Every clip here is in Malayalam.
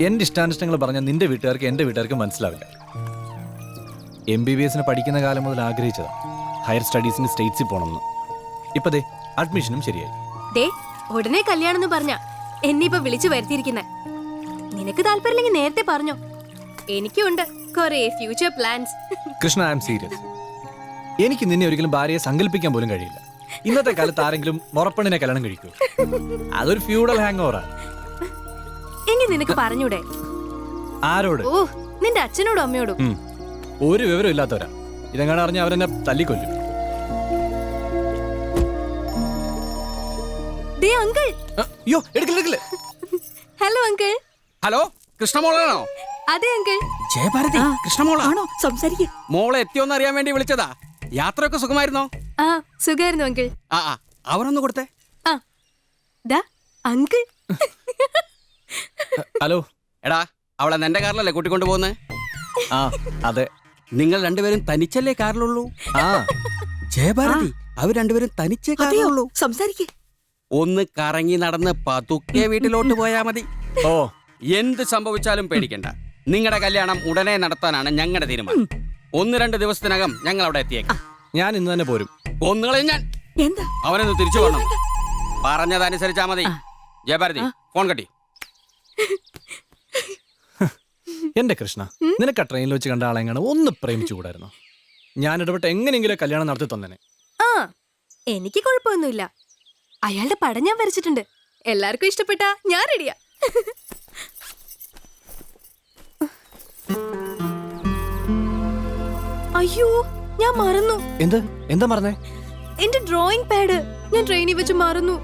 എന്റെ ഇഷ്ടാനിഷ്ടങ്ങൾ പറഞ്ഞാൽ നിന്റെ വീട്ടുകാർക്ക് എന്റെ വീട്ടുകാർക്ക് മനസ്സിലാവില്ല. MBBS പഠിക്കുന്ന കാലം മുതൽ ആഗ്രഹിച്ചതാ ഹയർ സ്റ്റഡീസിന് സ്റ്റേറ്റ്സിൽ പോകണമെന്ന്. ഇപ്പൊ ദേ അഡ്മിഷനും ശരിയായി. ദേ ഉടനെ കല്യാണം എന്ന് പറഞ്ഞ എന്നെ ഇപ്പൊ വിളിച്ചു വരുത്തിയിരിക്കുന്നെ. നിനക്ക് താല്പര്യമില്ലെങ്കിൽ നേരത്തെ പറഞ്ഞോ. എനിക്കുണ്ട് കുറെ future plans. Krishna, I am serious. എനിക്ക് നിന്നെ ഒരിക്കലും ഭാര്യയെ സങ്കല്പിക്കാൻ പോലും കഴിയില്ല. ഇന്നത്തെ കാലത്ത് ആരെങ്കിലും മുറപ്പെണ്ണിനെ കല്യാണം കഴിക്കൂ? അതൊരു ഫ്യൂഡൽ ഹാങ് ഓവറാണ്. എങ്കിൽ നിനക്ക് പറഞ്ഞൂടെ? ആരോട്? ഓ, നിന്റെ അച്ഛനോടും അമ്മയോടും. ഒരു വിവരം ഇല്ലാത്തവരാ. ഇതെങ്ങനെ അറിഞ്ഞ അവരെന്നെ തല്ലിക്കൊല്ലും. ദേ അങ്കിൾ. അയ്യോ, എടുക്കില്ല. Hello uncle. ഹലോ, കൃഷ്ണമോളാണോ? അതെ അങ്കിൾ. ജയഭാരതി, കൃഷ്ണമോളാണോ? സംസാരിക്കും. മോളെ എത്തിയോന്ന് അറിയാൻ വേണ്ടി വിളിച്ചതാ. യാത്രയൊക്കെ സുഖമായിരുന്നോ? ആ, സുഖായിരുന്നു അങ്കിൾ. ആ അവരൊന്ന് കൊടുത്തേ. ആ ദാ അങ്കിൾ. ഹലോ. എടാ, അവളെ നിന്റെ കാറിലല്ലേ കൂട്ടിക്കൊണ്ടു പോകുന്നേ? ആ അതെ. നിങ്ങൾ രണ്ടുപേരും തനിച്ചല്ലേ കാറിലുള്ളൂ? ആ ജയഭാരതി, അവർ രണ്ടുപേരും തനിച്ചേ കാറിലുള്ളൂ. സംസാരിക്കേ. ഒന്ന് കറങ്ങി നടന്ന് പതുക്കെ വീട്ടിലോട്ട് പോയാ മതി. ഓ, എന്ത് സംഭവിച്ചാലും പേടിക്കണ്ട. നിങ്ങളുടെ കല്യാണം ഉടനെ നടത്താനാണ് ഞങ്ങളുടെ തീരുമാനം. 1-2 ദിവസത്തിനകം ഞങ്ങൾ അവിടെ എത്തിയേക്കാം. ഞാൻ ഇന്ന് തന്നെ പോരും. ഒന്നുകളെ ഞാൻ എന്താ അവനൊന്ന് തിരിച്ചു പോകണം. പറഞ്ഞതനുസരിച്ചാ മതി. ജയഭാരതി, ഫോൺ കട്ടി. എന്റെ കൃഷ്ണ, നിനക്ക് ആ ട്രെയിനിൽ വെച്ച് കണ്ട ആളെങ്ങനെ ഒന്ന് പ്രേമിച്ചുകൂടായിരുന്നോ? ഞാൻ ഇടപെട്ട് എങ്ങനെയെങ്കിലും കല്യാണം നടത്തി തന്നെ. ആ, എനിക്ക് കുഴപ്പമൊന്നുമില്ല. അയാളുടെ പടം ഞാൻ വരച്ചിട്ടുണ്ട്. എല്ലാവർക്കും ഇഷ്ടപ്പെട്ടാ ഞാൻ റെഡിയാ. അയ്യോ, ഞാൻ മറന്നു. എന്താ പറഞ്ഞേ? എന്റെ ഡ്രോയിങ് പാഡ് ഞാൻ ട്രെയിനിൽ വെച്ച് മറന്നു.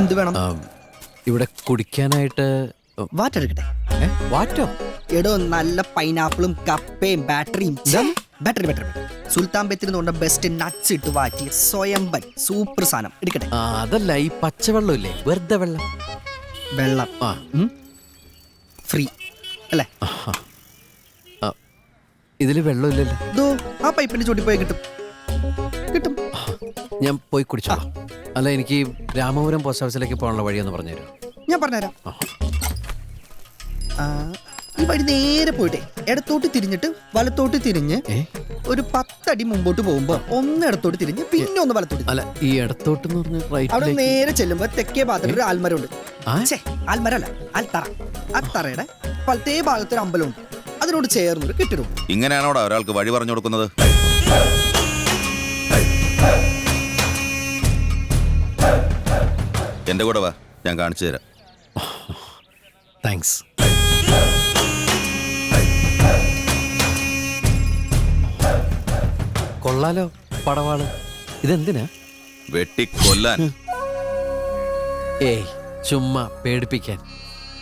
എന്ത് വേണം? ഇവിടെ കുടിക്കാനായിട്ട് വാറ്റർ എടുക്കട്ടെ? വാറ്റോ? എടോ, നല്ല പൈനാപ്പിളും കപ്പയും ബാറ്ററിയും. ബാറ്ററി സുൽത്താൻ ബത്തേരി എന്ന് പറഞ്ഞ ബെസ്റ്റ് നട്ട്സ് ഇട്ട് വാറ്റി സ്വയംബൻ സൂപ്പർ സാധനം എടുക്കട്ടെ? അതല്ല, ഈ പച്ചവെള്ളം ഇല്ലേ, വെറുതെ വെള്ളം. വെള്ളം ഫ്രീ അല്ലേ? ഇതില് വെള്ളമില്ലല്ലോ. ഇതോ ആ പൈപ്പിന്റെ ചോട്ടി പോയി കിട്ടും. ഞാൻ പോയി കുടിച്ചോളാം. അല്ല, എനിക്ക് രാമപുരം പോസ്റ്റ് ഓഫീസിലേക്ക് പോകാനുള്ള വഴിയൊന്ന് പറഞ്ഞുതരും. ഞാൻ പറഞ്ഞുതരാം. ഈ വഴി നേരെ പോയിട്ടേ ഇടത്തോട്ട് തിരിഞ്ഞിട്ട് വലത്തോട്ട് തിരിഞ്ഞ് ഒരു 10 അടി മുമ്പോട്ട് പോകുമ്പോ ഒന്ന് ഇടത്തോട്ട് തിരിഞ്ഞ് പിന്നെ ഒന്ന് വലത്തോട്ട്. അല്ല, ഈ ഇടത്തോട്ട് അവിടെ നേരെ ചെല്ലുമ്പോ തെക്കേ ഭാഗത്ത് ഒരു ആൽമരമുണ്ട്. ആൽമരല്ല, ആൽത്തറ. ആ തറയുടെ വലത്തേ ഭാഗത്തൊരു അമ്പലമുണ്ട്. അതിനോട് ചേർന്നൊരു കെട്ടിടം. ഇങ്ങനെയാണോടാ ഒരാൾക്ക് വഴി പറഞ്ഞു കൊടുക്കുന്നത്? എന്റെ കൂടെ വാ, ഞാൻ കാണിച്ചു തരാം. താങ്ക്സ്. കൊള്ളാലോ പടവാള്. ഇതെന്തിനാ? വെട്ടിക്കൊല്ലാൻ. ഏയ്, ചുമ്മാ പേടിപ്പിക്കാൻ.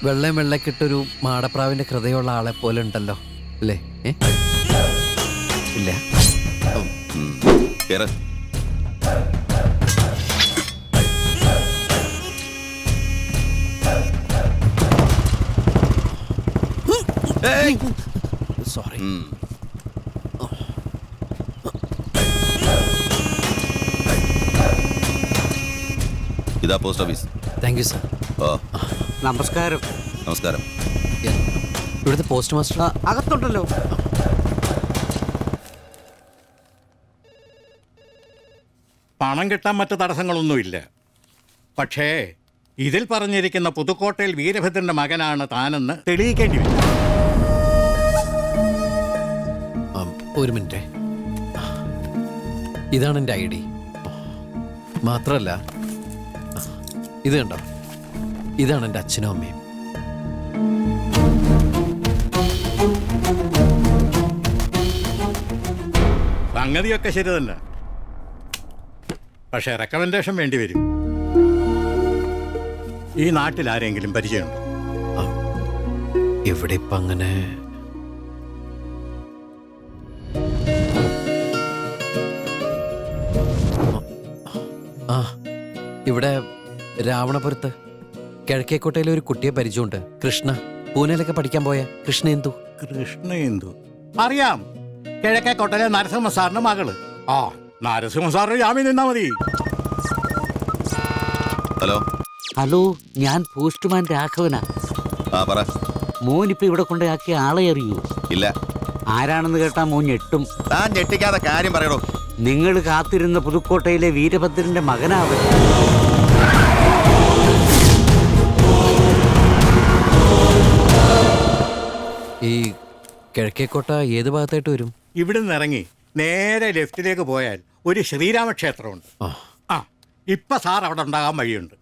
വെള്ളക്കിട്ടൊരു മാടപ്രാവിന്റെ ഹൃദയമുള്ള ആളെ പോലെ ഉണ്ടല്ലോ അല്ലേ? ഇല്ല. കേറ്. സോറി. ഇതാ post office. Thank you sir. ഓ, നമസ്കാരം. നമസ്കാരം. ഇവിടുത്തെ പോസ്റ്റ് മാസ്റ്റർ അകത്തുണ്ടല്ലോ. പണം കിട്ടാൻ മറ്റ് തടസ്സങ്ങളൊന്നുമില്ല. പക്ഷേ ഇതിൽ പറഞ്ഞിരിക്കുന്ന പുതുക്കോട്ടയിൽ വീരഭദ്രന്റെ മകനാണ് താനെന്ന് തെളിയിക്കേണ്ടി വരും. ഒരു മിനിറ്റ്. ഇതാണ് എൻ്റെ ID. മാത്രമല്ല, ഇത് കണ്ടോ, ഇതാണ് എൻ്റെ അച്ഛനും അമ്മയും. സംഗതിയൊക്കെ ശരി തന്നെ. പക്ഷേ റെക്കമെൻഡേഷൻ വേണ്ടി വരും. ഈ നാട്ടിൽ ആരെങ്കിലും പരിചയമുണ്ടോ? ഇവിടെ ഇപ്പം അങ്ങനെ ആ ഇവിടെ രാവണപുരത്ത് കിഴക്കേക്കോട്ടയിലെ ഒരു കുട്ടിയെ പരിചയമുണ്ട്. കൃഷ്ണ. പൂനെയിലൊക്കെ പഠിക്കാൻ പോയ കൃഷ്ണേന്ദു. കൃഷ്ണേന്ദു അറിയാം. കിഴക്കേക്കോട്ടയിലെ നരസിംഹ സാറിന്റെ മകള്. ആ, നരസിംഹ സാറിന് ജാമ്യം നിന്നാ മതി. ഹലോ. ഹലോ, ഞാൻ പോസ്റ്റ്മാൻ രാഘവനാ. ആ പറ. മോനിപ്പോ ഇവിടെ കൊണ്ടാക്കിയ ആളെ അറിയൂ? ഇല്ല. ആരാണെന്ന് കേട്ടാ മോൻ ഞെട്ടും. താൻ ഞെട്ടിക്കാതെ കാര്യം പറയണോ. നിങ്ങൾ കാത്തിരുന്ന പുതുക്കോട്ടയിലെ വീരഭദ്രന്റെ മകനാവൻ. ഈ കിഴക്കേക്കോട്ട ഏത് ഭാഗത്തായിട്ട് വരും? ഇവിടുന്ന് ഇറങ്ങി നേരെ ലെഫ്റ്റിലേക്ക് പോയാൽ ഒരു ശ്രീരാമക്ഷേത്രമുണ്ട്. ആ, ഇപ്പൊ സാർ അവിടെ ഉണ്ടാകാൻ വഴിയുണ്ട്.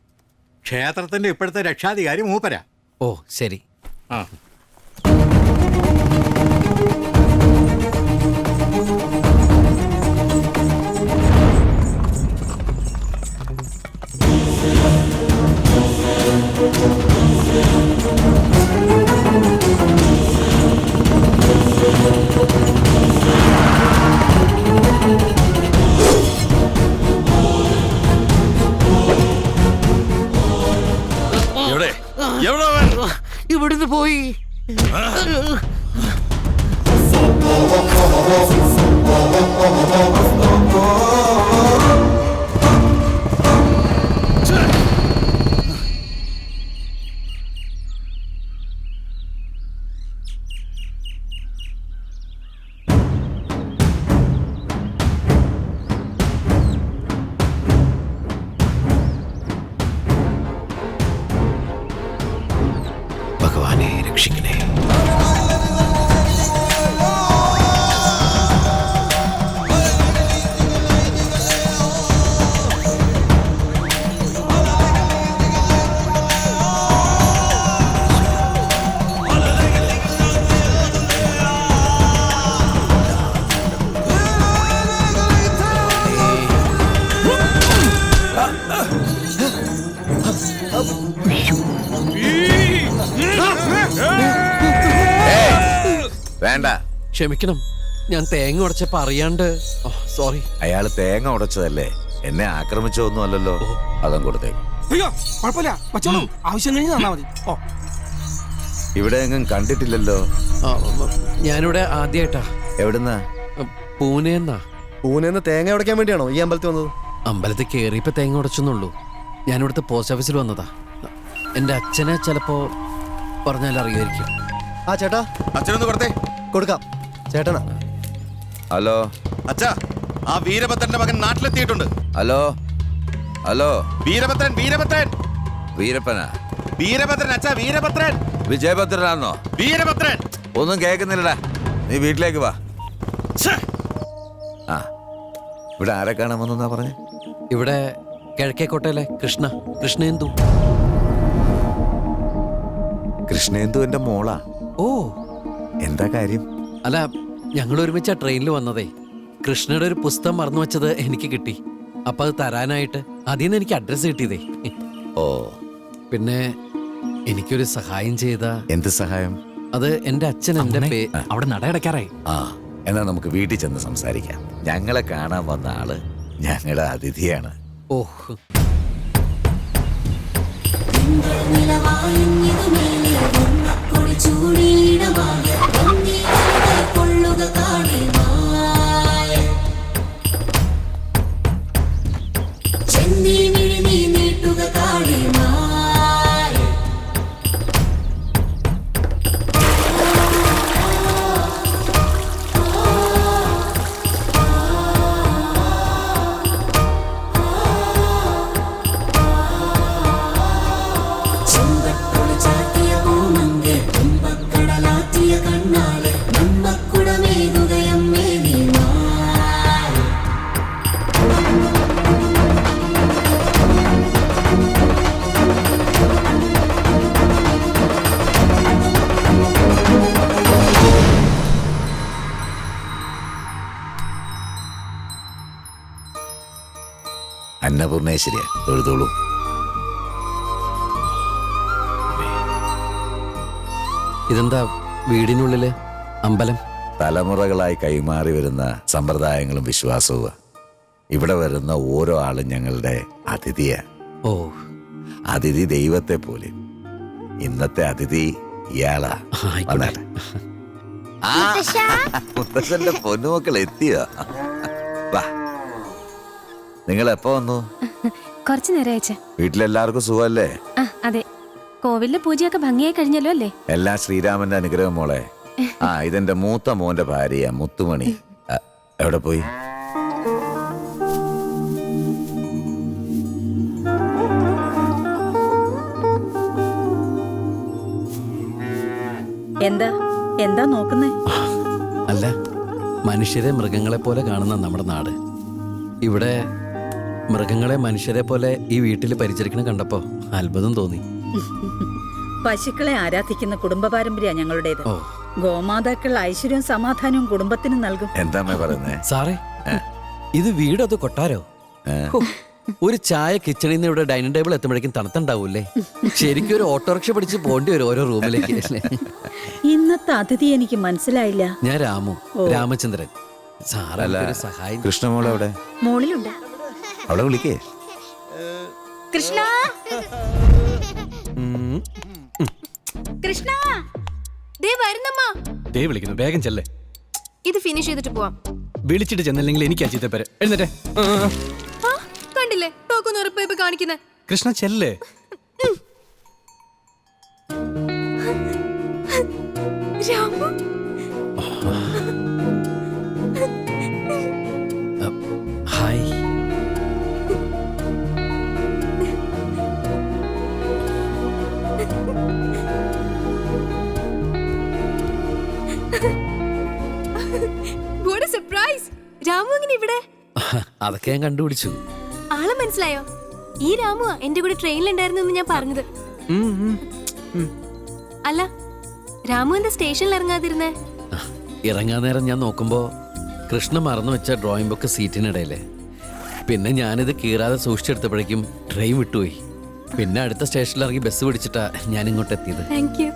ക്ഷേത്രത്തിന്റെ ഇപ്പോഴത്തെ രക്ഷാധികാരി മൂപ്പരാ. ഓ ശരി. ആ, ഇവിടുന്ന് പോയി. ഭഗവാനെ രക്ഷിക്കണേ. വേണ്ട, ക്ഷമിക്കണം, ഞാൻ തേങ്ങ ഉടച്ചപ്പോ അറിയാണ്ട്. സോറി. അയാള് തേങ്ങ ഉടച്ചതല്ലേ, എന്നെ ആക്രമിച്ചതൊന്നും അല്ലല്ലോ. അതും കൊടുത്തേക്ക്. അയ്യോ കുഴപ്പമില്ല, വച്ചോളൂ. ആവശ്യം കഴിഞ്ഞ് തന്നാ മതി. ഓ, ഇവിടെ എങ്ങും കണ്ടിട്ടില്ലല്ലോ. ഞാനിവിടെ ആദ്യമായിട്ടാ. എവിടുന്നാ? പൂനെന്നാ. പൂനെന്ന് തേങ്ങ ഉടയ്ക്കാൻ വേണ്ടിയാണോ ഈ അമ്പലത്തിൽ വന്നത്? അമ്പലത്തിൽ കയറിയപ്പോ തേങ്ങ ഉടച്ചെന്നുള്ളൂ. ഞാനിവിടുത്തെ പോസ്റ്റ് ഓഫീസിൽ വന്നതാ. എൻ്റെ അച്ഛനെ ചിലപ്പോ പറഞ്ഞാൽ അറിയുമായിരിക്കും. ആ ചേട്ടാ, അച്ഛനൊന്ന് കൊടുത്തേ. കൊടുക്കാം. ചേട്ടനാ. ഹലോ അച്ഛാ, ആ വീരഭദ്രന്റെ മകൻ നാട്ടിലെത്തിയിട്ടുണ്ട്. Hello hello. വീരഭദ്രൻ, വീരഭദ്രൻ, വീരപ്പനാ? വീരഭദ്രൻ അച്ഛാ, വീരഭദ്രൻ. വിജയഭദ്രനാണോ? വീരഭദ്രൻ. ഒന്നും കേൾക്കുന്നില്ലടാ, നീ വീട്ടിലേക്ക് വാ. ആ, ഇവിടെ ആരെ കാണാൻ വന്നാ പറഞ്ഞേ? ഇവിടെ കിഴക്കേക്കോട്ടയിലെ കൃഷ്ണേന്ദു. കൃഷ്ണേന്ദു എന്റെ മോളാ. ഓ, എന്താ കാര്യം? അല്ല, ഞങ്ങൾ ഒരുമിച്ചാ ട്രെയിനിൽ വന്നതേ. കൃഷ്ണയുടെ ഒരു പുസ്തകം മറന്നു വെച്ചത് എനിക്ക് കിട്ടി. അപ്പൊ അത് തരാനായിട്ട് അതിൽ നിന്ന് എനിക്ക് അഡ്രസ്സ് കിട്ടിയതേ. ഓ, പിന്നെ എനിക്കൊരു സഹായം ചെയ്ത. എന്ത് സഹായം? അത് എന്റെ അച്ഛൻ എന്റെ അവിടെ നടയടക്കാറായി. ആ, എന്നാ നമുക്ക് വീട്ടിൽ ചെന്ന് സംസാരിക്കാം. ഞങ്ങളെ കാണാൻ വന്ന ആള് ഞങ്ങളുടെ അതിഥിയാണ്. ഓഹ്, അന്നപൂർണേശ്വരിയ തൊഴുതോളൂ. ഇതെന്താ വീടിനുള്ളില് അമ്പലം? തലമുറകളായി കൈമാറി വരുന്ന സമ്പ്രദായങ്ങളും വിശ്വാസവും. ഇവിടെ വരുന്ന ഓരോ ആളും ഞങ്ങളുടെ അതിഥിയാ. ഓ, അതിഥി ദൈവത്തെ പോലെ. ഇന്നത്തെ അതിഥി ഇയാളാ. ആയിക്കോട്ടെ. ആ, മുത്തശ്ശന്റെ പൊന്നുമക്കൾ എത്തിയോ? വാ. നിങ്ങൾ എപ്പോ വന്നു? കുറച്ചു നേരം അയച്ച. വീട്ടിലെല്ലാവർക്കും സുഖമല്ലേ? അതെ, കോവിലിലെ പൂജയൊക്കെ ഭംഗിയായി കഴിഞ്ഞല്ലോ അല്ലേ? എല്ലാം ശ്രീരാമന്റെ അനുഗ്രഹം മോളെ. ആ, ഇതെന്റെ മൂത്ത മോന്റെ ഭാര്യ മുത്തുമണി. എവിടെ പോയി? എന്താ എന്താ നോക്കുന്നേ? അല്ല, മനുഷ്യരെ മൃഗങ്ങളെ പോലെ കാണുന്ന നമ്മുടെ നാട്. ഇവിടെ മൃഗങ്ങളെ മനുഷ്യരെ പോലെ ഈ വീട്ടിൽ പരിചരിക്കണം കണ്ടപ്പോ അത്ഭുതം തോന്നി. പശുക്കളെ ആരാധിക്കുന്ന കുടുംബ പാരമ്പര്യ ഞങ്ങളുടേത്. ഓ, ഗോമാതാക്കൾ ഐശ്വര്യവും സമാധാനവും കുടുംബത്തിന് നൽകും. എന്താ പറയുന്നേ? സാറേ, ഇത് വീടത് കൊട്ടാരോ? ഹോ, ഒരു ചായ കിച്ചണിൽ നിന്ന് ഇവിടെ ഡൈനിങ് ടേബിൾ എത്തുമ്പോഴേക്കും തണുത്തുണ്ടാവൂല്ലേ? ശരിക്കും ഒരു ഓട്ടോറിക്ഷ പിടിച്ച് പോണ്ടി വരും ഓരോ റൂമിലേക്ക്. ഇന്നത്തെ അതിഥി എനിക്ക് മനസ്സിലായില്ല. ഞാൻ രാമു, രാമചന്ദ്രൻ. സാറല്ല സഹായം. കൃഷ്ണമോളെ അവിടെ മോളിലുണ്ട്. അവളെ വിളിക്കേ. കൃഷ്ണ, കൃഷ്ണ, ദേ വരുന്നമ്മ. ദേ വിളിക്കുന്നു, വേഗം ചെല്ലേ. ഇത് ഫിനിഷ് ചെയ്തിട്ട് പോവാം. വിളിച്ചിട്ട് ചെന്നില്ലെങ്കിൽ എനിക്ക് അച്ചിത്തെ പേര് എഴുന്നേറ്റേ. കണ്ടില്ലേ ടോക്കൊന്ന് ഉറപ്പായി കാണിക്കുന്നേ. കൃഷ്ണ ചെല്ലേ. Ramu, hi. what a surprise. Ramu എങ്ങനെ ഇവിടെ? അതൊക്കെ ഞാൻ കണ്ടുപിടിച്ചു. ആളെ മനസ്സിലായോ? ഈ രാമു എന്റെ കൂടെ ട്രെയിനിലുണ്ടായിരുന്നു ഞാൻ പറഞ്ഞത്. അല്ല, രാമു എന്താ സ്റ്റേഷനിൽ ഇറങ്ങാതിരുന്നേ? ഇറങ്ങാൻ നേരം ഞാൻ നോക്കുമ്പോ കൃഷ്ണ മറന്നു വെച്ച ഡ്രോയിങ് ബുക്ക് സീറ്റിനിടയില്. പിന്നെ ഞാനിത് കീറാതെ സൂക്ഷിച്ചെടുത്തപ്പോഴേക്കും ട്രെയിൻ വിട്ടുപോയി. പിന്നെ അടുത്ത സ്റ്റേഷനിൽ ഇറങ്ങി ബസ് പിടിച്ചിട്ടാ ഞാൻ ഇങ്ങോട്ട് എത്തിയത്. Thank you.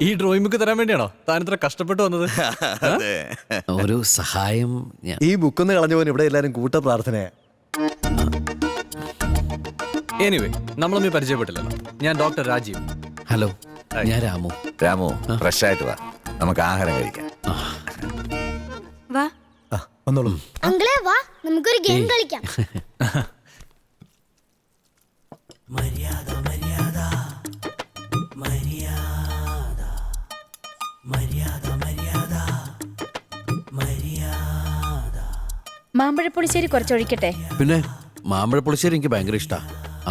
ഈ ഡ്രോയിങ് ബുക്ക് തരാൻ വേണ്ടിയാണോ താൻ ഇത്ര കഷ്ടപ്പെട്ട് വന്നത്? ഒരു സഹായം. ഈ ബുക്കൊന്ന് കളഞ്ഞു പോകാൻ ഇവിടെ എല്ലാരും കൂട്ട പ്രാർത്ഥനയാ. എനിവേ, നമ്മളൊന്നും പരിചയപ്പെട്ടില്ലല്ലോ. ഞാൻ ഡോക്ടർ രാജീവ്. ഹലോ, ഞാൻ രാമു. രാമു, ഫ്രഷ് ആയിട്ട് വാ, നമുക്ക് ആഹാരം കഴിക്കാം. വാ. വന്നോളൂ. അങ്കിളെ വാ, നമുക്കൊരു ഗെയിം കളിക്കാം. മര്യാദ മര്യാദ മര്യാദ മര്യാദ മര്യാദ മര്യാദ. മാമ്പഴപ്പുളിശ്ശേരി കുറച്ചൊഴിക്കട്ടെ? പിന്നെ മാമ്പഴപ്പുളിശ്ശേരി എനിക്ക് ഭയങ്കര ഇഷ്ടാ.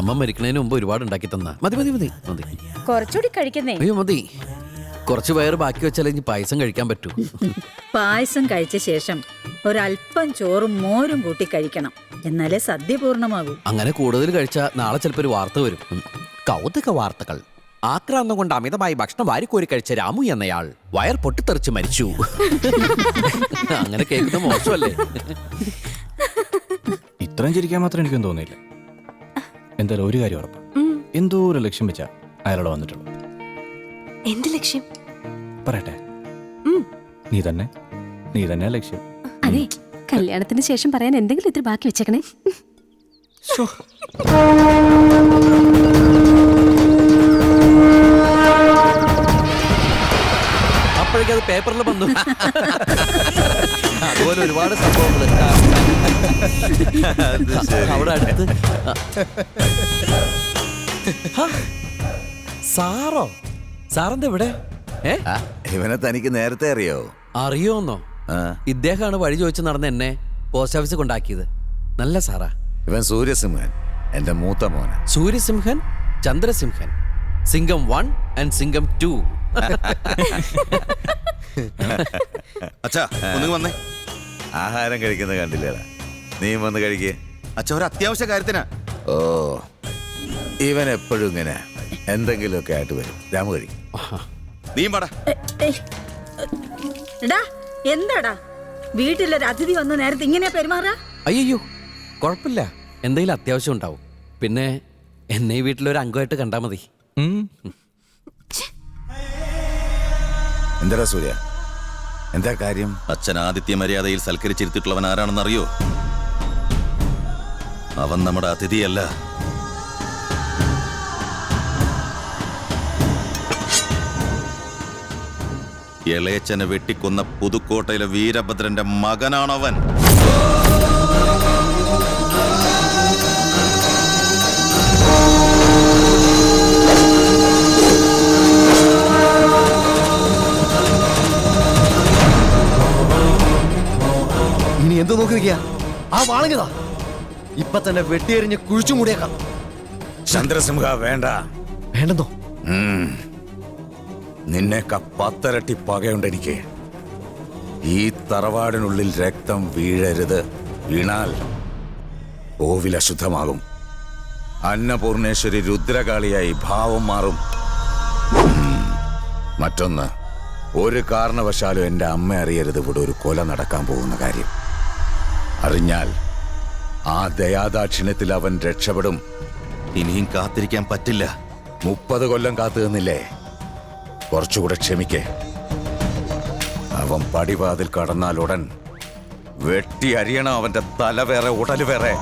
അമ്മ മരിക്കണതിന് മുമ്പ് ഒരുപാട് ഉണ്ടാക്കി തന്ന. മതി മതി മതി മതി. കുറച്ചുകൂടി കഴിക്കുന്നേ? അയ്യോ മതി. കുറച്ച് വയറ് ബാക്കി വെച്ചാലേ ഇനി പായസം കഴിക്കാൻ പറ്റൂ. പായസം കഴിച്ച ശേഷം ഒരല്പം ചോറും മോരും കൂട്ടി കഴിക്കണം, എന്നാലേ സദ്യ പൂർണ്ണമാകൂ. അങ്ങനെ കൂടുതൽ കഴിച്ചാൽ നാളെ ചിലപ്പോൾ ഒരു വാർത്ത വരും. കൗതുക വാർത്തകൾ. ആക്രാന്തം കൊണ്ട് അമിതമായി ഭക്ഷണം വാരിക്കോരി കഴിച്ച രാമു എന്നയാൾ വയർ പൊട്ടിത്തെറിച്ച് മരിച്ചു. അങ്ങനെ കേൾക്കുന്ന മോശമല്ലേ? ഇത്രയും ചിരിക്കാൻ മാത്രം എനിക്കൊന്നും തോന്നിയില്ല. എന്തായാലും ഒരു കാര്യം ഉറപ്പ്, എന്തോ ഒരു ലക്ഷ്യം വെച്ചാ അയാളോട് വന്നിട്ടുള്ളൂ. എന്ത് ലക്ഷ്യം? പറയട്ടെ. നീ തന്നെ ലക്ഷ്യം. അതെ, കല്യാണത്തിന് ശേഷം പറയാൻ എന്തെങ്കിലും ഇത്തിരി ബാക്കി വെച്ചേക്കണേ. അപ്പോഴേക്കത് പേപ്പറിൽ വന്നു. അതുപോലെ ഒരുപാട് സംഭവങ്ങൾ അവിടെ അടുത്ത്. സാറോ? സാറെന്താ ഇവിടെ? ഇവനെ തനിക്ക് നേരത്തെ അറിയോ? അറിയോന്നോ? ഇദ്ദേഹമാണ് വഴി ചോദിച്ചു നടന്ന എന്നെ പോസ്റ്റ് ഓഫീസിൽ കൊണ്ടാക്കിയത്. നല്ല സാറാ. ഇവൻ സൂര്യസിംഹൻ, എന്റെ മൂത്ത മോന. സൂര്യസിംഹൻ, ചന്ദ്രസിംഹൻ, സിംഗം 1 and സിംഗം 2. അച്ഛാ, ഒന്ന് വന്നേ. ആഹാരം കഴിക്കുന്നത് കണ്ടില്ലേടാ? നീ വന്ന് കഴിക്കേ. അച്ഛാ, ഒരു അത്യാവശ്യ കാര്യത്തിനാ. ഓ ഇവൻ എപ്പോഴും ഇങ്ങനെ എന്തെങ്കിലുമൊക്കെ ആയിട്ട് വരും. രാമു കഴി. നീ പാടാ. എടാ എന്താടാ വീട്ടിലൊരു അതിഥി വന്ന നേരത്തെ ഇങ്ങനെ പെരുമാറാ? അയ്യോ കുഴപ്പമില്ല, എന്തെങ്കിലും അത്യാവശ്യം ഉണ്ടാവും. പിന്നെ എന്നെ ഈ വീട്ടിലൊരു അംഗമായിട്ട് കണ്ടാൽ മതി. എന്താ സൂര്യ, എന്താ കാര്യം? അച്ഛൻ ആദിത്യ മര്യാദയിൽ സൽക്കരിച്ചിരുത്തിട്ടുള്ളവൻ ആരാണെന്നറിയോ? അവൻ നമ്മുടെ അതിഥിയല്ല. ഇളയച്ചനെ വെട്ടിക്കൊന്ന പുതുക്കോട്ടയിലെ വീരഭദ്രന്റെ മകനാണവൻ. ഇനി എന്ത് നോക്കി നിൽക്കുക? ആ വാളങ്ങതാ ഇപ്പൊ തന്നെ വെട്ടിയെറിഞ്ഞ് കുഴിച്ചു മൂടിയേക്കാം. ചന്ദ്രസിംഹ വേണ്ട. വേണ്ടെന്നോ? നിന്നേക്കാ 10 ഇരട്ടി പകയുണ്ട് എനിക്ക്. ഈ തറവാടിനുള്ളിൽ രക്തം വീഴരുത്. വീണാൽ കോവിൽ അശുദ്ധമാകും. അന്നപൂർണേശ്വരി രുദ്രകാളിയായി ഭാവം മാറും. മറ്റൊന്ന്, ഒരു കാരണവശാലും എൻ്റെ അമ്മ അറിയരുത് ഇവിടെ ഒരു കൊല നടക്കാൻ പോകുന്ന കാര്യം. അറിഞ്ഞാൽ ആ ദയാദാക്ഷിണ്യത്തിൽ അവൻ രക്ഷപ്പെടും. ഇനിയും കാത്തിരിക്കാൻ പറ്റില്ല. 30 കൊല്ലം കാത്തു നിന്നില്ലേ? കുറച്ചുകൂടെ ക്ഷമിക്കേ. അവൻ പടിവാതിൽ കടന്നാൽ ഉടൻ വെട്ടി അരിയണം. അവന്റെ തല വേറെ, ഉടല് വേറെ.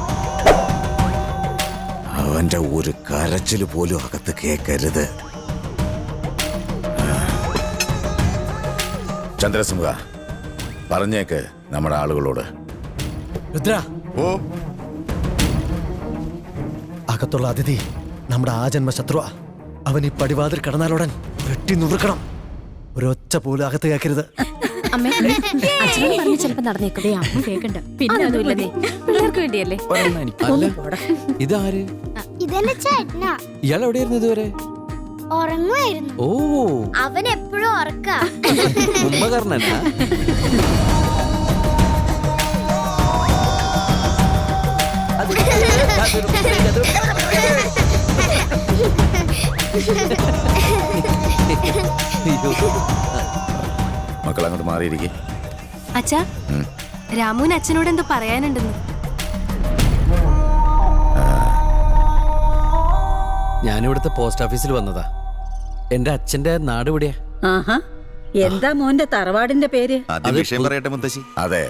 അവന്റെ ഒരു കരച്ചില് പോലും അകത്ത് കേക്കരുത്. ചന്ദ്രസിംഹ പറഞ്ഞേക്ക് നമ്മുടെ ആളുകളോട്. രുദ്ര, ഓ അകത്തുള്ള അതിഥി നമ്മുടെ ആജന്മ ശത്രുവാ. അവൻ ഈ പടിവാതിൽ കടന്നാലുടൻ വെട്ടി നുറുക്കണം. ഒരൊച്ച പോലും അകത്ത് കേൾക്കരുത്. ചിലപ്പോ നടന്നേക്കേ അമ്മ കേക്കണ്ട. പിന്നെ അതുമില്ലേ, പിള്ളേർക്ക് വേണ്ടിയല്ലേ. അല്ല, ഇതാര്? ഇതെന്നെ ചേട്ടനാ. ഇയാൾ എവിടെയായിരുന്നു ഇതുവരെ? ഉറങ്ങുമായിരുന്നു. ഓ, അവൻ എപ്പോഴും ഉറക്ക. ഉമ്മകർണനാ? മക്കൾ അങ്ങോട്ട് മാറിയിരിക്കെ. അച്ഛാ, രാമുവിന് അച്ഛനോട് എന്തോ പറയാനുണ്ടെന്ന്. ഞാനിവിടുത്തെ പോസ്റ്റ് ഓഫീസിൽ വന്നതാ. എന്റെ അച്ഛന്റെ നാട് എവിടെയാ? ആഹാ, എന്താ മോന്റെ തറവാടിന്റെ പേര്? ആദ്യം വിഷയം പറയട്ടെ മുത്തശ്ശി. അതെ,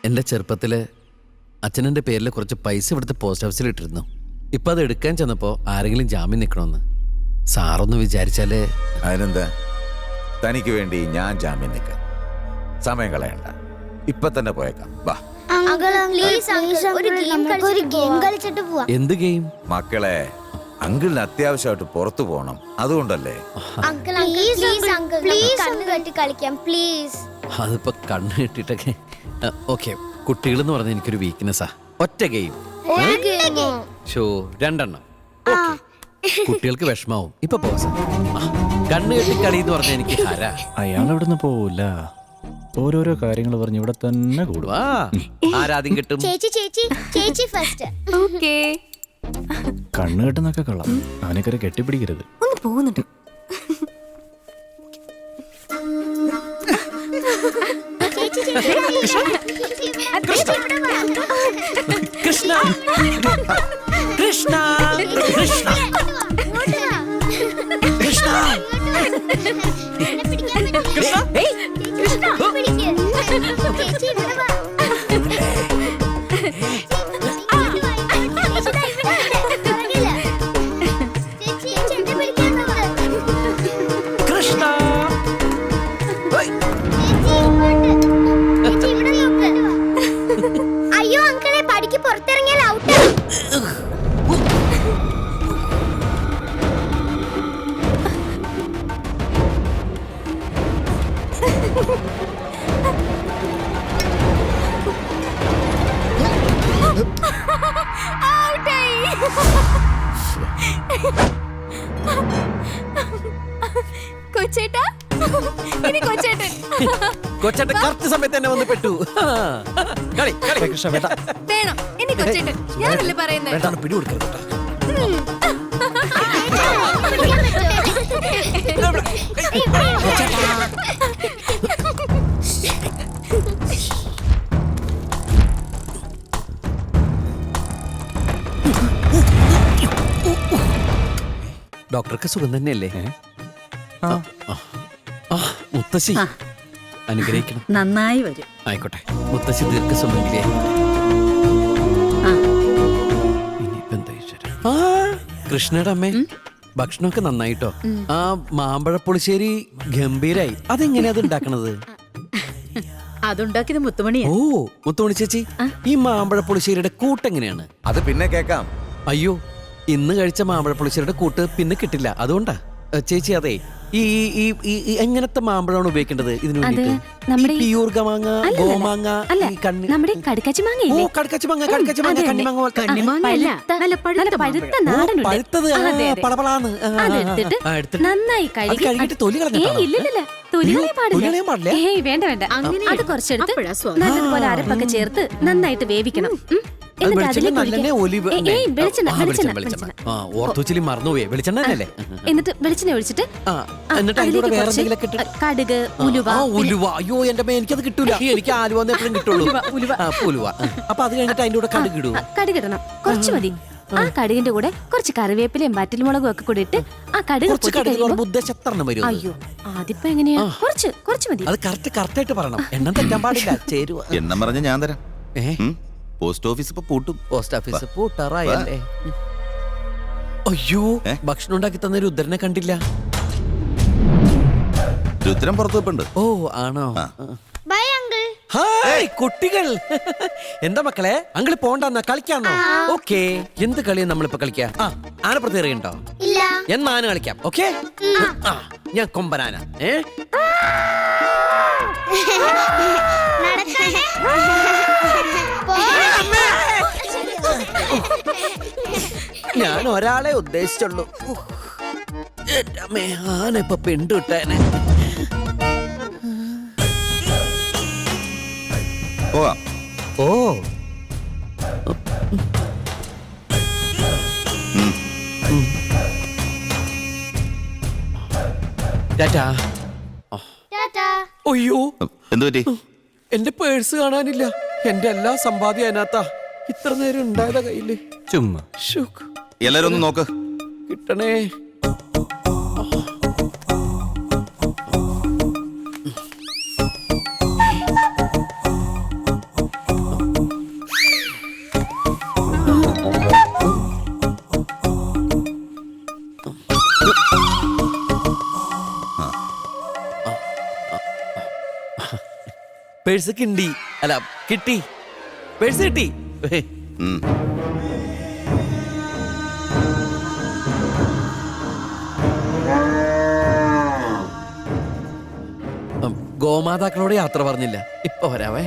എന്റെ ചെറുപ്പത്തില് അച്ഛനെന്റെ പേരിൽ കുറച്ച് പൈസ ഇവിടുത്തെ പോസ്റ്റ് ഓഫീസിൽ ഇട്ടിരുന്നു. ഇപ്പൊ അത് എടുക്കാൻ ചെന്നപ്പോ ആരെങ്കിലും ജാമ്യം നിൽക്കണമെന്ന്. സാറൊന്ന് വിചാരിച്ചാല്. അതിനെന്താ, തനിക്ക് വേണ്ടി ഞാൻ ജാമ്യം നിൽക്കാം. സമയം കളയണ്ട, ഇപ്പൊ തന്നെ പോയേക്കാം. വാ ഒരു ഗെയിം കളിച്ചിട്ട് പോവാ. എന്ത് ഗെയിം? മക്കളെ, അങ്കിളിന് അത്യാവശ്യമായിട്ട് പുറത്തു പോകണം, അതുകൊണ്ടല്ലേ. കളിക്കാം പ്ലീസ്. അതിപ്പോ കണ്ണ് കെട്ടിട്ടൊക്കെ. ഓക്കെ, കുട്ടികൾ എന്ന് പറഞ്ഞ എനിക്കൊരു വീക്ക്നെസ്സാ. ഒറ്റ ഗെയിം. ഷോ 2 എണ്ണം. കുട്ടികൾക്ക് വിഷമാവും. ഇപ്പൊ പോവാ. കണ്ണ് കെട്ടി കളി എന്ന് പറഞ്ഞ എനിക്ക് ഹര. അയാൾ ഇവിടുന്ന് പോവില്ല. ഓരോരോ കാര്യങ്ങൾ പറഞ്ഞ് ഇവിടെ തന്നെ കൂടും. ആരാദ്യം കിട്ടും? ചേച്ചി ഫസ്റ്റ്. ഓക്കേ, കണ്ണ് കെട്ടുന്നൊക്കെ കൊള്ളാം. അവനൊക്കെ കെട്ടിപ്പിടിക്കരുത്. ഒന്ന് പോകുന്നുണ്ട്. കൃഷ്ണ കൃഷ്ണ കൃഷ്ണ കൃഷ്ണ അയ്യോ അങ്കിളെ, പടിക്ക് പുറത്തിറങ്ങിയാൽ ഔട്ട്. കൊച്ചേട്ടാ, ഇനി കൊച്ചേട്ടൻ. കൊച്ചേട്ടൻ കറക്റ്റ് സമയത്ത് തന്നെ വന്ന് പെട്ടു. കളി കളി. വേണം, ഇനി വെച്ചിട്ട് ഞാനല്ലേ പറയുന്നേ. വേണ്ടാണ് പിടി കൊടുക്കരുത് കേട്ടോ. ഡോക്ടർക്ക് സുഖം തന്നെയല്ലേ? മുത്തശ്ശി അനുഗ്രഹിക്കണം. നന്നായി വരും. ആയിക്കോട്ടെ, മുത്തശ്ശി ദീർഘസുമംഗലിയെ. കൃഷ്ണയുടെ അമ്മേ, ഭക്ഷണമൊക്കെ നന്നായിട്ടോ. ആ മാമ്പഴപ്പുളിശ്ശേരി ഗംഭീരായി. അതെങ്ങനെയാ അത് ഉണ്ടാക്കണത്? അതുണ്ടാക്കിയത് മുത്തുമണിയാ. ഓ, മുത്തുമണി ചേച്ചി, ഈ മാമ്പഴപ്പുളിശ്ശേരിയുടെ കൂട്ടെങ്ങനെയാണ്? അത് പിന്നെ കേക്കാം. അയ്യോ, ഇന്ന് കഴിച്ച മാമ്പഴപ്പുളിശ്ശേരിയുടെ കൂട്ട് പിന്നെ കിട്ടില്ല. അതുകൊണ്ടാ ചേച്ചി. അതെ, ഈ എങ്ങനത്തെ മാമ്പഴമാണ് ഉപയോഗിക്കേണ്ടത് ഇതിനു വേണ്ടിട്ട്? പ്യൂർ ഗമാങ്ങ, ഗോമാങ്ങ, നമ്മുടെ കടുക്കാച്ചി മാങ്ങയില്ലേ? പഴുത്തത് പളപളാന്ന്. നന്നായി കഴുകിട്ട് തൊലി കളഞ്ഞിട്ടാണോ? പാടില്ല. ഏയ് വേണ്ട വേണ്ട, അത് കുറച്ചെടുത്ത് നല്ലതുപോലെ അരപ്പൊക്കെ ചേർത്ത് നന്നായിട്ട് വേവിക്കണം. എന്നിട്ട് മറന്നുപോയി. വെളിച്ചെണ്ണ അല്ലേ? എന്നിട്ട് വെളിച്ചെണ്ണ ഒഴിച്ചിട്ട് കടുക്, ഉലുവ. അയ്യോ എന്റെ അമ്മ, എനിക്കത് കിട്ടൂല. എനിക്ക് ആലുവ എപ്പോഴും കിട്ടുള്ളൂ. ഉലുവ. അപ്പൊ അത് കഴിഞ്ഞിട്ട് അതിന്റെ കൂടെ കടുക് ഇടൂ. കടുകിടണം, കുറച്ച് മതി. ആ കടുകിന്റെ കൂടെ കുറച്ച് കറിവേപ്പിലയും വറ്റൽമുളകും ഒക്കെ കൂടി ഇട്ട് ആ കടുക് അയ്യോ, അതിപ്പോ എങ്ങനെയാ? കുറച്ച് മതി. അത് കറക്റ്റ് ആയിട്ട് പറയണം. എണ്ണം തെറ്റാൻ പാടില്ല. ചേരുവ എണ്ണം പറഞ്ഞ ഞാൻ തരാം. പോസ്റ്റ് ഓഫീസ് ഇപ്പൊ പൂട്ടും. പോസ്റ്റ് ഓഫീസ് പൂട്ടാറായല്ലേ? അയ്യോ, ഭക്ഷണം ഉണ്ടാക്കി തന്ന രുദ്രനെ കണ്ടില്ല. രുദ്രൻ പുറത്തു വെപ്പുണ്ട്. ഓ ആണോ? Bye uncle. ഹായ് കുട്ടികൾ. എന്താ മക്കളെ, അങ്കിൾ പോണ്ടെന്നാ കളിക്കാന്നോ? ഓക്കെ, എന്ത് കളിയാ നമ്മളിപ്പോ കളിക്കാ? ആനപ്പുറത്ത് എറിയുണ്ടോ? ഇല്ല. എന്നാ ആന കളിക്കാം. ഓക്കെ, ഞാൻ കൊമ്പനാന. ഞാൻ ഒരാളെ ഉദ്ദേശിച്ചുള്ളൂ. ആന ഇപ്പൊ പെണ്ടുവിട്ടേനെ. ഓ, അയ്യോ, എന്തു പറ്റി? എന്റെ പേഴ്സ് കാണാനില്ല. എന്റെ എല്ലാ സമ്പാദ്യം അതിനകത്താ. ഇത്ര നേരം ഉണ്ടായതാ കയ്യില്. ചുമ്മാ എല്ലാരും ഒന്ന് നോക്ക്. കിട്ടണേ. പേഴ്സ് കിണ്ടി അല്ല കിട്ടി. പേഴ്സ് കിട്ടി. ഗോമാതാക്കളോട് യാത്ര പറഞ്ഞില്ല. ഇപ്പൊ വരാവേ.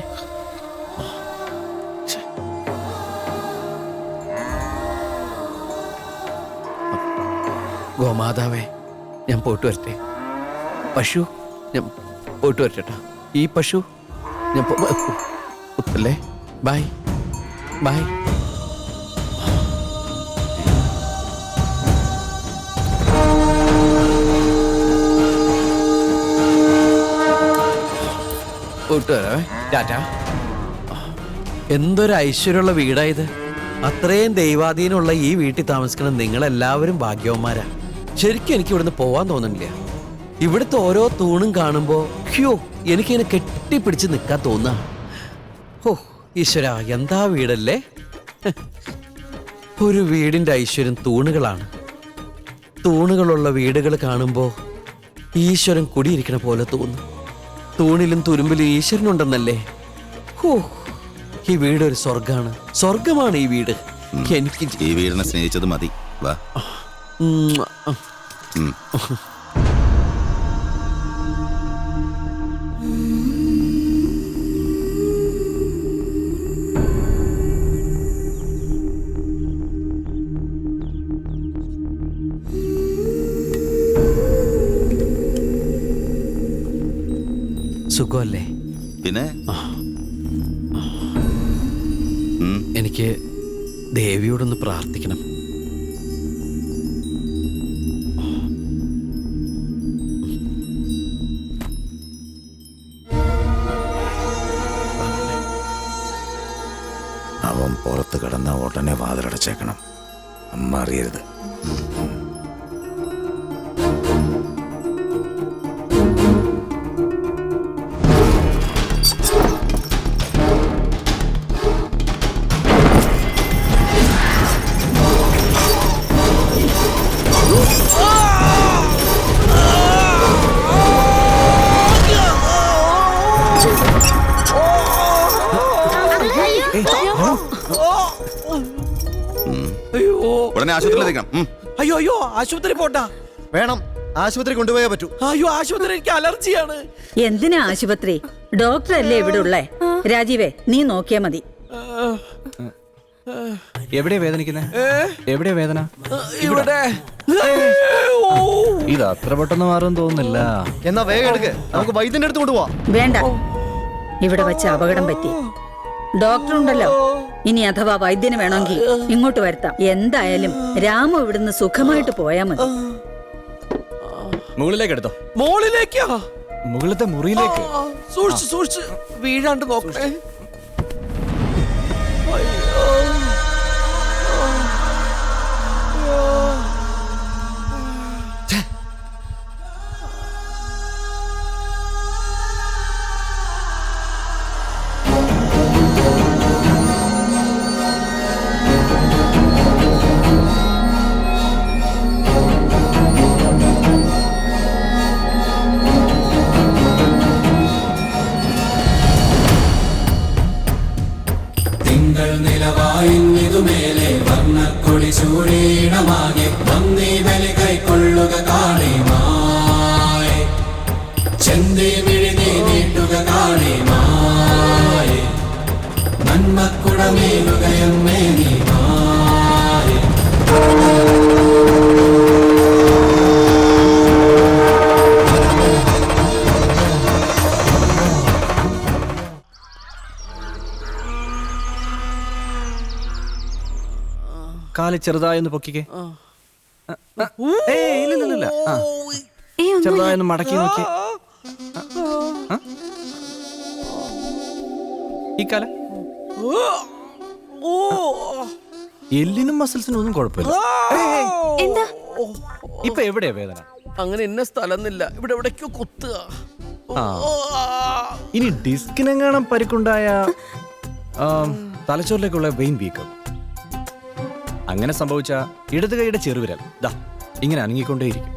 ഗോമാതാവേ, ഞാൻ പോയിട്ട് വരട്ടെ. പശു, ഞാൻ പോയിട്ട് വരട്ടെ. ഈ പശു ഞാൻ ഉത്തല്ലേ. Bye bye. പോയിട്ട് വരാവേ. ടാറ്റ. എന്തൊരു ഐശ്വര്യമുള്ള വീടായത്. അത്രയും ദൈവാധീനമുള്ള ഈ വീട്ടിൽ താമസിക്കണം നിങ്ങളെല്ലാവരും ഭാഗ്യവന്മാരാ. ശരിക്കും എനിക്ക് ഇവിടുന്ന് പോവാൻ തോന്നുന്നില്ല. ഇവിടുത്തെ ഓരോ തൂണും കാണുമ്പോ എനിക്കിങ്ങനെ കെട്ടിപ്പിടിച്ച് നിൽക്കാൻ തോന്നാ. ഓ ഈശ്വര, എന്താ വീടല്ലേ. ഒരു വീടിന്റെ ഐശ്വര്യം തൂണുകളാണ്. തൂണുകളുള്ള വീടുകൾ കാണുമ്പോ ഈശ്വരൻ കുടിയിരിക്കണ പോലെ തോന്നും. തൂണിലും തുരുമ്പിലും ഈശ്വരനുണ്ടെന്നല്ലേ. ഓ, ഈ വീട് ഒരു സ്വർഗാണ്. സ്വർഗമാണ് ഈ വീട്. എനിക്ക് ഈ വീടിനെ സ്നേഹിച്ചത് മതി. വാ. സുഖമല്ലേ? പിന്നെ എനിക്ക് ദേവിയോടൊന്ന് പ്രാർത്ഥിക്കണം. അവൻ പുറത്ത് കിടന്ന ഉടനെ വാതിലടച്ചേക്കണം. അമ്മ അറിയരുത്. ഉടനെ ആശുപത്രിയിലെത്തിക്കണം. അയ്യോ അയ്യോ ആശുപത്രി പോട്ടാ. വേണം, ആശുപത്രി കൊണ്ടുപോയേ പറ്റൂ. അയ്യോ ആശുപത്രി, എനിക്ക് അലർജിയാണ്. എന്തിനാ ആശുപത്രി? ഡോക്ടർ അല്ലേ ഇവിടെ ഉള്ളേ? രാജീവേ, നീ നോക്കിയാ മതി. എവിടെയാ വേദനിക്കുന്നേ? എവിടെയാ വേദന? ഇവിടെ. ഇത് അത്ര പെട്ടെന്ന് മാറും തോന്നുന്നില്ല. എന്നാ വേഗം എടുക്ക്, നമുക്ക് വൈദ്യന്റെ അടുത്ത് കൊണ്ടുപോവാ. വേണ്ട, ഇവിടെ വെച്ച് അപകടം പറ്റി. ഡോക്ടർ ഉണ്ടല്ലോ. ഇനി അഥവാ വൈദ്യന് വേണമെങ്കിൽ ഇങ്ങോട്ട് വരുത്താം. എന്തായാലും രാമു ഇവിടുന്ന് സുഖമായിട്ട് പോയാ മതി. മുകളിലേക്ക് എടുത്തോ. മോളിലേക്കാ? മുകളിലത്തെ മുറിയിലേക്ക്. സൂക്ഷിച്ച് സൂക്ഷിച്ച് വീഴാണ്ട് നോക്കണേ. നിലവായിന്നിതുമേലെ വർണ്ണക്കൊടി ചൂടീണമാകെ വന്നീ ബലി കൈക്കൊള്ളുക കാളിമായി. ചെന്തേ മിഴുതി നീട്ടുക കാളിമായി. നന്മക്കുടമേലുകയമ്മേ നീ മായി. കാല് ചെറുതായൊന്ന് പൊക്കിക്കേ. ഇല്ല. ചെറുതായൊന്ന് മടക്കി നോക്കി. ഈ കാല എല്ലിനും മസിൽസിനും ഒന്നും കുഴപ്പമില്ല. എന്താ ഇപ്പൊ എവിടെയാ വേദന? അങ്ങനെ എന്നെ സ്ഥലന്നില്ല, ഇവിടെ എവിടേക്കോ കുത്തുക. ഇനി ഡിസ്കിനെങ്ങാനും പരിക്കുണ്ടായ തലച്ചോറിലേക്കുള്ള വെയിൻ വീക്കം. അങ്ങനെ സംഭവിച്ച ഇടത് കൈയുടെ ചെറുവിരൽ ദാ ഇങ്ങനെ അനങ്ങിക്കൊണ്ടേയിരിക്കും.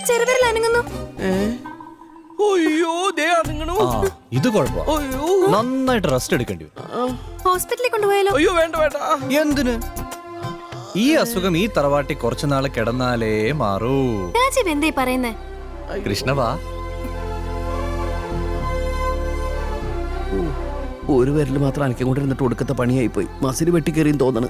ചെറുവിരൽ അനങ്ങുന്നു. ഇത് കുഴപ്പം. നന്നായിട്ട് റെസ്റ്റ് എടുക്കേണ്ടി വരും. ഹോസ്പിറ്റലിൽ കൊണ്ടുപോയാലോ? അയ്യോ വേണ്ട വേണ്ട. എന്തിന്? ഈ അസുഖം ഈ തറവാട്ടി കുറച്ചുനാള് കിടന്നാലേ മാറൂ. രാജീവ് എന്തേ പറയുന്നേ? കൃഷ്ണവാ. ഒരു വിരൽ മാത്രം അനക്കം കൊണ്ടിരുന്നിട്ട് ഒടുക്കത്തെ പണിയായി പോയി. മസിൽ വെട്ടിക്കേറിയും തോന്നണ്.